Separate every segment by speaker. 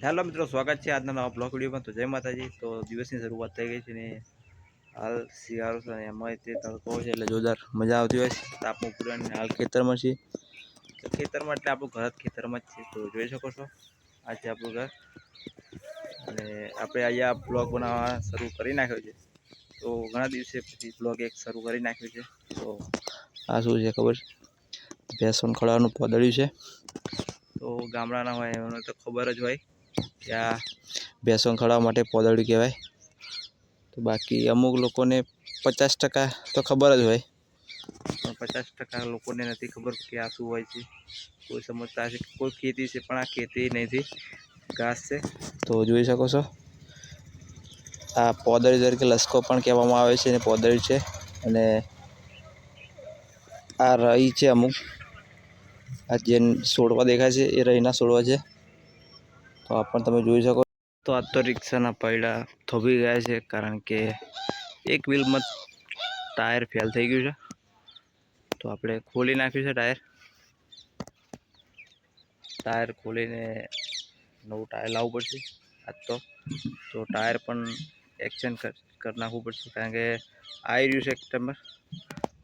Speaker 1: Hello મિત્રો, સ્વાગત છે આજના નવા બ્લોગ વિડીયોમાં। તો જય માતાજી। તો દિવસની શરૂઆત થઈ ગઈ છે ને હાલ શિયાળો છે, એમાં તે તડકો છે એટલે જોરદાર મજા આવતી હોય છે। તાપનું પૂરણ હાલ ખેતરમાં છે, ખેતરમાં એટલે આપણું ઘર ખેતરમાં જ છે। તો જોઈ શકો છો આ છે આપણું ઘર, અને આપણે અહીંયા બ્લોગ બનાવવા શરૂ કરી નાખ્યો છે। તો ઘણા દિવસે પછી બ્લોગ એક શરૂ કરી નાખ્યો છે। તો આ શું છે ખબર, ભેંસોને ખવડાવવાનું પોદળ્યું છે। તો ગામડાના હોય એમને તો ખબર જ હોય કે આ ભેંસો ખવડાવવા માટે પોદળ્યું કહેવાય। તો બાકી અમુક લોકોને 50% તો ખબર જ હોય, પણ 50% લોકોને નથી ખબર કે આ શું હોય છે। કોઈ સમજતા હશે કે કોઈ ખેતી છે, પણ આ ખેતી નથી, ઘાસ છે। તો જોઈ શકો છો આ પોદળી તરીકે લસકો પણ કહેવામાં આવે છે, અને પોદળી છે। અને આ રઈ છે, અમુક આ જે છોડવા દેખાય છે એ રઈના છોડવા છે। તો આ પણ તમે જોઈ શકો। તો આ તો રિક્ષાના પૈડા થોભી ગયા છે, કારણ કે એક વ્હીલમાં ટાયર ફેલ થઈ ગયું છે। તો આપણે ખોલી નાખ્યું છે ટાયર ખોલીને નવું ટાયર લાવવું પડશે આજ તો ટાયર પણ એક્સચેન્જ કરી નાખવું પડશે, કારણ કે આવી રહ્યું છે કસ્ટમર।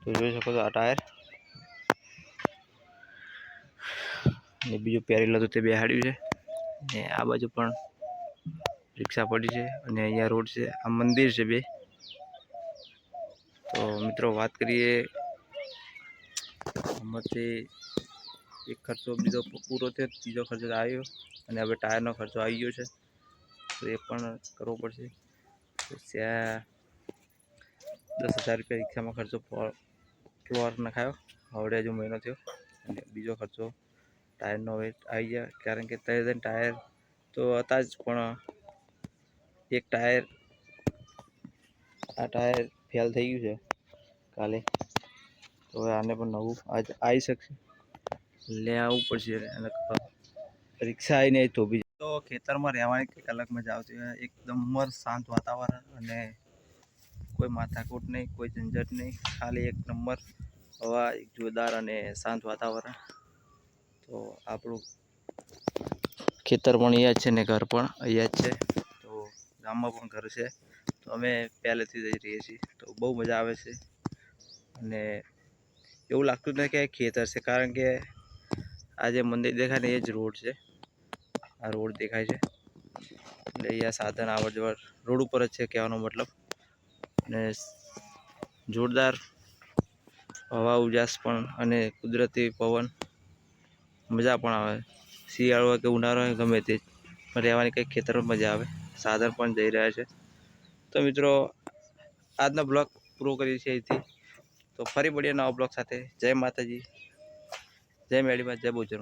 Speaker 1: તો જોઈ શકો છો આ ટાયર ને બીજું પહેરેલું હતું તે બેહાડ્યું છે, ને આ બાજુ પણ રિક્ષા પડી છે, અને અહીંયા રોડ છે, આ મંદિર છે બે। તો મિત્રો વાત કરીએ આમાંથી એક ખર્ચો બીજો પૂરો થયો, ત્રીજો ખર્ચો આવ્યો, અને હવે ટાયરનો ખર્ચો આવી ગયો છે। તો એ પણ કરવો પડશે। તો ત્યાં 10,000 રૂપિયા રિક્ષામાં ખર્ચો ફ્લોર નખાયો, હવે હજુ મહિનો થયો, અને બીજો ખર્ચો ટાયરનો હવે આવી ગયા, કારણ કે ટાયર તો હતા જ, પણ એક આ ટાયર ફેલ થઈ ગયું છે કાલે। તો હવે આને પણ નવું આજ આવી શકશે, લે આવવું પડશે, અને રિક્ષા આવીને થોભી તો ખેતરમાં રહેવાની કંઈક અલગ મજા આવતી હોય, એકદમ શાંત વાતાવરણ, અને કોઈ માથાકૂટ નહીં, કોઈ ઝંઝટ નહીં, ખાલી એક નંબર હવા, જોરદાર અને શાંત વાતાવરણ। તો આપણું ખેતર પણ અહીંયા જ છે, ને ઘર પણ અહીંયા જ છે। તો ગામમાં પણ ઘર છે, તો અમે પહેલેથી જઈ રહીએ છીએ, તો બહુ મજા આવે છે। અને એવું લાગતું નથી કે ખેતર છે, કારણ કે આ જે મંદિર દેખાય ને એ જ રોડ છે, આ રોડ દેખાય છે, એટલે અહીંયા સાધન આવર જવર રોડ ઉપર જ છે કહેવાનો મતલબ। અને જોરદાર હવા ઉજાસ પણ, અને કુદરતી પવન, મજા પણ આવે। શિયાળો હોય કે ઉનાળો હોય ગમે તે રહેવાની કંઈક ખેતરમાં મજા આવે, સાધન પણ જઈ રહ્યા છે। તો મિત્રો આજનો બ્લોગ પૂરો કરીએ છીએ અહીંથી। તો ફરી મળીએ નવા બ્લોગ સાથે। જય માતાજી, જય મેળીમાં, જય બહુચર।